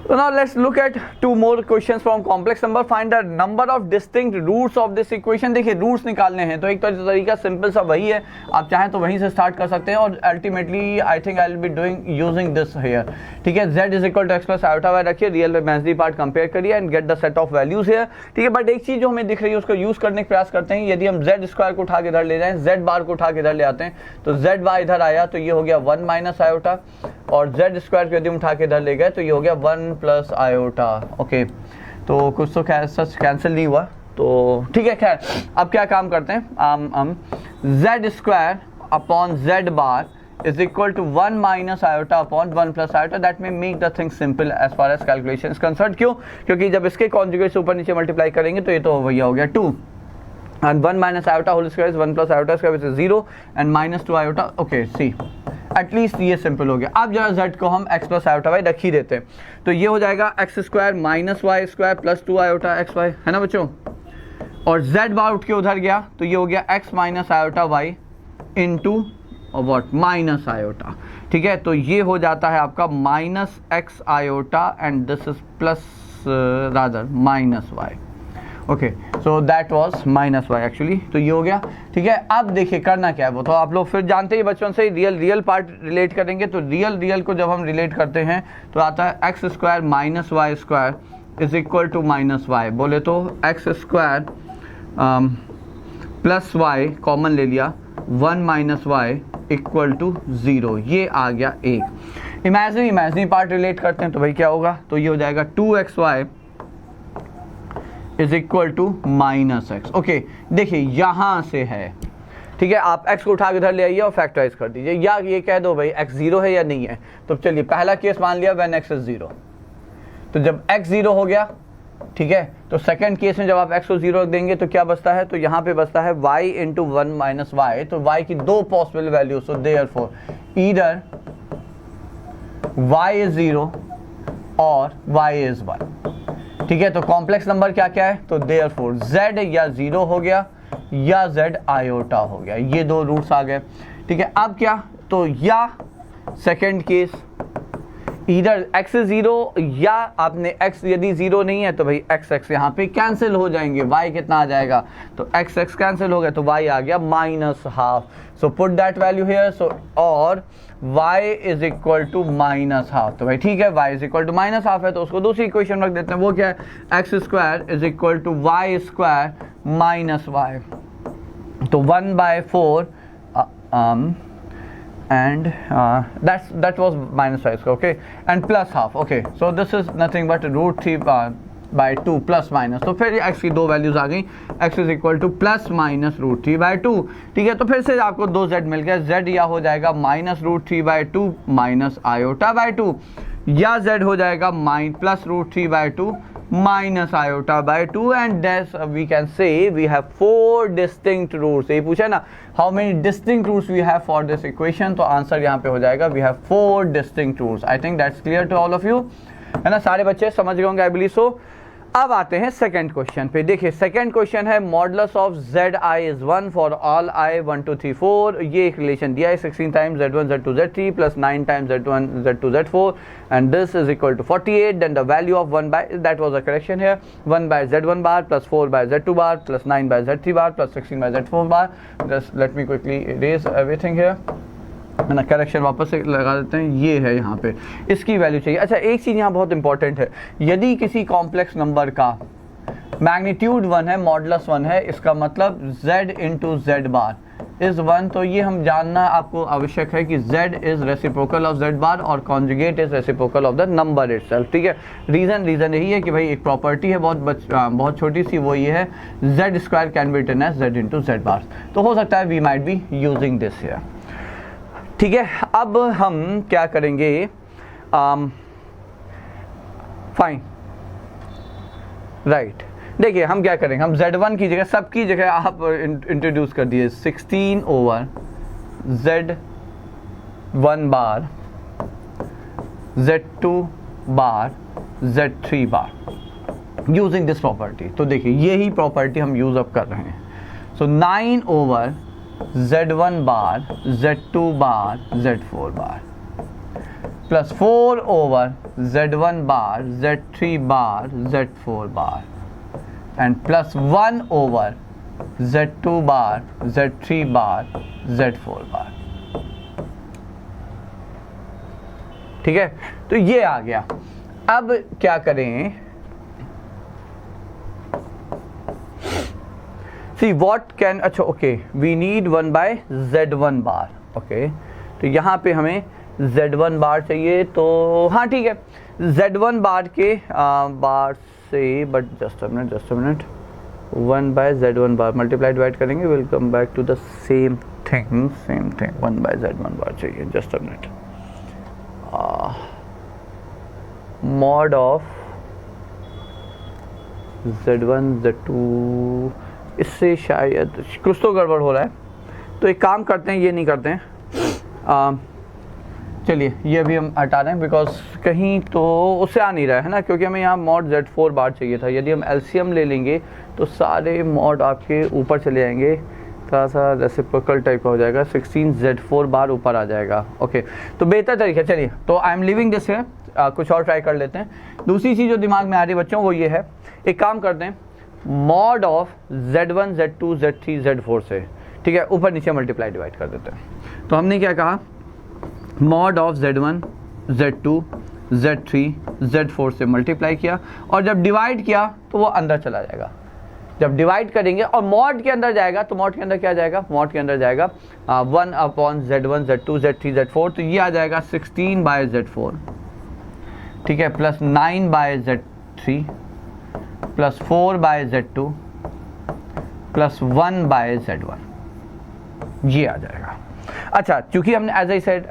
So now let's look at two more questions from complex number. Find the number of distinct roots of this equation. देखिए roots निकालने हैं तो एक तरीका simple सा वही है, आप चाहें तो वहीं से स्टार्ट कर सकते हैं और ultimately I think I will be doing using this here. ठीक है, z is equal to X plus iota Y रखिए, रियल इमेजिनरी पार्ट कंपेयर करिए and get the set of values here. ठीक है, बट एक चीज जो हमें दिख रही है उसको यूज करने का प्रयास करते हैं. यदि हम z स्क्वायर को उठा के इधर ले जाएं, z बार को उठा के इधर ले आते हैं तो z बार इधर आया तो ये हो गया 1 माइनस आयोटा, और z स्क्वायर को यदि हम उठा के इधर ले गए तो ये हो गया 1 प्लस आयोटा. ओके, तो कुछ तो सच कैंसिल नहीं हुआ तो ठीक है. खैर अब क्या काम करते हैं, हम z square upon z bar is equal to 1 minus iota upon 1 plus iota. That may make the thing simple as far as calculation is concerned. क्यों? क्योंकि जब इसके कॉन्जुगेट से ऊपर नीचे मल्टीप्लाई करेंगे तो ये तो भैया हो गया 2 and 1 minus iota whole square is 1 plus iota square which is 0 and minus 2 iota. Okay, see, at least ये सिंपल हो गया. अब जरा z को हम x plus iota y रख ही देते हैं तो ये हो जाएगा x square minus Y square plus 2 iota x y, है ना बच्चों. और z बार उठ के उधर गया तो ये हो गया x minus iota y into और वॉट माइनस आयोटा. ठीक है, तो ये हो जाता है आपका minus X iota and this is plus rather minus Y. Okay, so that was minus Y actually. तो ये हो गया. ठीक है, अब देखिए करना क्या है वो तो आप लोग फिर जानते ही बचपन से रियल पार्ट रिलेट करेंगे. तो रियल को जब हम रिलेट करते हैं तो आता है X square minus Y square is equal to minus Y. बोले तो X square plus Y common ले लिया, 1 माइनस वाई इक्वल टू 0. ये आ गया एक. इमेजिनरी पार्ट रिलेट करते हैं तो भाई क्या होगा, तो ये हो जाएगा 2xy is equal to minus X. Okay, देखिए यहां से है. ठीक है, आप x को उठा के इधर ले आइए और फैक्टराइज कर दीजिए, या ये कह दो भाई x 0 है या नहीं है. तो चलिए पहला केस मान लिया व्हेन x इज 0. तो जब x 0 हो गया, ठीक है, तो सेकंड केस में जब आप x को 0 रख देंगे तो क्या बचता है, तो यहाँ पे बचता है y इंटू 1 माइनस वाई. तो y की दो possible value, so therefore either y is 0 और y इज 1. ठीक है, तो कॉम्प्लेक्स नंबर क्या क्या है, तो देयरफॉर z या 0 हो गया या z आयोटा हो गया. ये दो रूट्स आ गए. ठीक है, अब क्या, तो या सेकंड केस इधर x इज 0 या आपने x यदि 0 नहीं है तो भाई x यहाँ पे कैंसिल हो जाएंगे. y कितना आ जाएगा, तो x कैंसिल हो गया तो y आ गया minus half. So put that value here. So और y is equal to minus half. तो भाई ठीक है, y is equal to minus half है तो उसको दूसरी इक्वेशन रख देते हैं. वो क्या है, X square is equal to Y square minus Y. तो 1/4 and that was minus 5, okay, and plus half. Okay, so this is nothing but root 3 by 2 plus minus. तो फिर x की दो वैल्यूज आ गई, x is equal to plus minus root 3 by 2. ठीक है, तो फिर से आपको दो z मिल गया. z या हो जाएगा minus root 3 by 2 minus iota by 2, या z हो जाएगा plus root 3 by 2 minus iota by 2. and thus we can say we have 4 distinct roots. ये पूछा ना how many distinct roots we have for this equation, तो answer यहाँ पे हो जाएगा we have 4 distinct roots. I think that's clear to all of you, है ना. सारे बच्चे समझ गए होंगे I believe so. अब आते हैं सेकंड क्वेश्चन पे. देखिए सेकंड क्वेश्चन है modulus of ZI is 1 for all I 1 2 3 4. ये एक रिलेशन दिया है 16 टाइम्स Z1 Z2 Z3 प्लस 9 times Z1 Z2 Z4 and this is equal to 48. Then the value of 1 by, that was a correction here, 1 by Z1 bar plus 4 by Z2 bar plus 9 by Z3 bar plus 16 by Z4 bar. Just let me quickly erase everything here, है ना. Correction वापस से लगा देते हैं. ये है यहाँ पे इसकी वैल्यू चाहिए. अच्छा, एक चीज़ यहाँ बहुत इंपॉर्टेंट है, यदि किसी कॉम्प्लेक्स नंबर का मैग्नीट्यूड 1 है, मॉडुलस 1 है, इसका मतलब z into z bar is 1. तो ये हम जानना आपको आवश्यक है कि z is reciprocal of z बार और conjugate is reciprocal of the number itself. ठीक है, रीज़न यही है कि भाई एक प्रॉपर्टी है बहुत छोटी सी, वो ये है z square can be written as z into z bar. तो हो सकता है we might be using this here. ठीक है, अब हम क्या करेंगे, फाइन राइट. देखिए हम क्या करेंगे, हम Z1 की जगह, सबकी जगह आप इंट्रोड्यूस कर दिए 16 over Z1 bar Z2 bar Z3 bar using this property. तो देखिए यही प्रॉपर्टी हम यूज अप कर रहे हैं. So 9 over Z1 bar Z2 bar Z4 bar. Plus 4 over z1 bar z3 bar z4 bar and plus 1 over z2 bar z3 bar z4 bar. ठीक है, तो ये आ गया। अब क्या करें, सी व्हाट कैन, अच्छा okay, we need 1 by z1 bar. Okay, तो यहाँ पे हमें z1 बार चाहिए, तो हाँ ठीक है, z1 बार के बार से, but just a minute 1 by z1 bar multiply divide करेंगे, will come back to the same thing 1 by z1 bar चाहिए। Just a minute, mod of z1 z2, इससे शायद कुछ तो गड़बड़ हो रहा है, तो एक काम करते हैं, ये नहीं करते हैं, चलिए ये अभी हम हटा रहे हैं बिकॉज कहीं तो उससे आ नहीं रहा है ना, क्योंकि हमें यहाँ मॉड z4 बार चाहिए था। यदि हम एलसीएम ले लेंगे तो सारे मॉड आपके ऊपर चले जाएंगे, थोड़ा सा रेसिप्रोकल टाइप का हो जाएगा, 16 z4 बार ऊपर आ जाएगा। ओके, तो बेहतर तरीका, चलिए तो आई एम लिविंग दिस है, कुछ और ट्राई कर लेते हैं। दूसरी चीज़ जो दिमाग में आ रही बच्चों वो ये है, एक काम करते हैं, mod of z1 z2 z3 z4 से, ठीक है, ऊपर नीचे मल्टीप्लाई डिवाइड कर देते हैं। तो हमने क्या कहा, mod of z1 z2 z3 z4 से मल्टीप्लाई किया, और जब डिवाइड किया तो वो अंदर चला जाएगा। जब डिवाइड करेंगे और मॉड के अंदर जाएगा, तो मॉड के अंदर क्या जाएगा, मॉड के अंदर जाएगा 1 upon z1 z2 z3 z4, तो ये आ जाएगा 16 बाय z4, ठीक है, plus 9 by z3 plus 4 by z2 plus 1 by z1, ये आ जाएगा। अच्छा, क्योंकि हमने as I said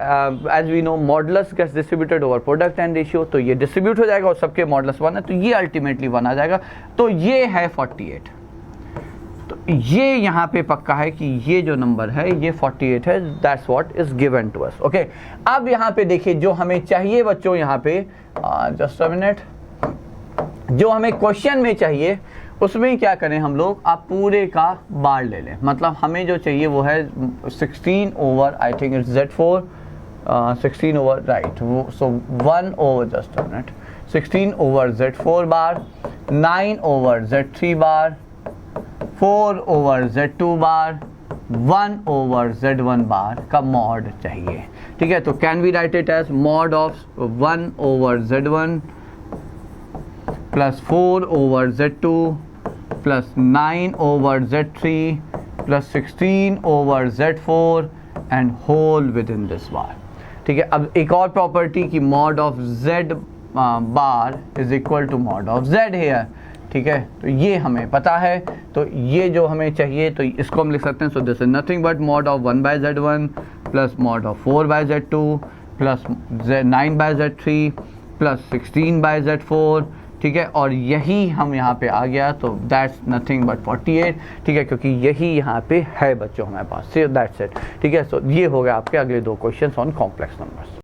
as we know modulus gets distributed over product and ratio, तो ये डिस्ट्रीब्यूट हो जाएगा और सबके मॉडुलस 1 है, तो ये अल्टीमेटली 1 आ जाएगा। तो ये है 48, तो ये यहाँ पे पक्का है कि ये जो नंबर है ये 48 है, that's what is given to us. Okay, अब यहाँ पे देखिए जो हमें चाहिए बच्चों, यहाँ पे जस्ट अ मिनट, जो हमें क्वेश्चन में चाहिए उसमें क्या करें हम लोग, आप पूरे का बार ले लें, मतलब हमें जो चाहिए वो है 16 over, I think it's z4, 16 over right, वो so 1 over, just a minute, 16 over z4 bar, 9 over z3 bar, 4 over z2 bar, 1 over z1 bar का मॉड चाहिए। ठीक है, तो can we write it as mod of 1 over z1 plus 4 over z2 plus 9 over z3 plus 16 over z4 and whole within this bar. ठीक है, अब एक और प्रॉपर्टी की mod of z bar is equal to mod of z here. ठीक है, तो ये हमें पता है, तो ये जो हमें चाहिए तो इसको हम लिख सकते हैं, so this is nothing but mod of 1 by z1 plus mod of 4 by z2 plus 9 by z3 plus 16 by z4। ठीक है, और यही हम यहाँ पे आ गया, तो दैट्स नथिंग बट 48। ठीक है, क्योंकि यही यहाँ पे है बच्चों हमारे पास, दैट्स इट। ठीक है, सो ये हो गया आपके अगले 2 क्वेश्चंस ऑन कॉम्प्लेक्स नंबर्स।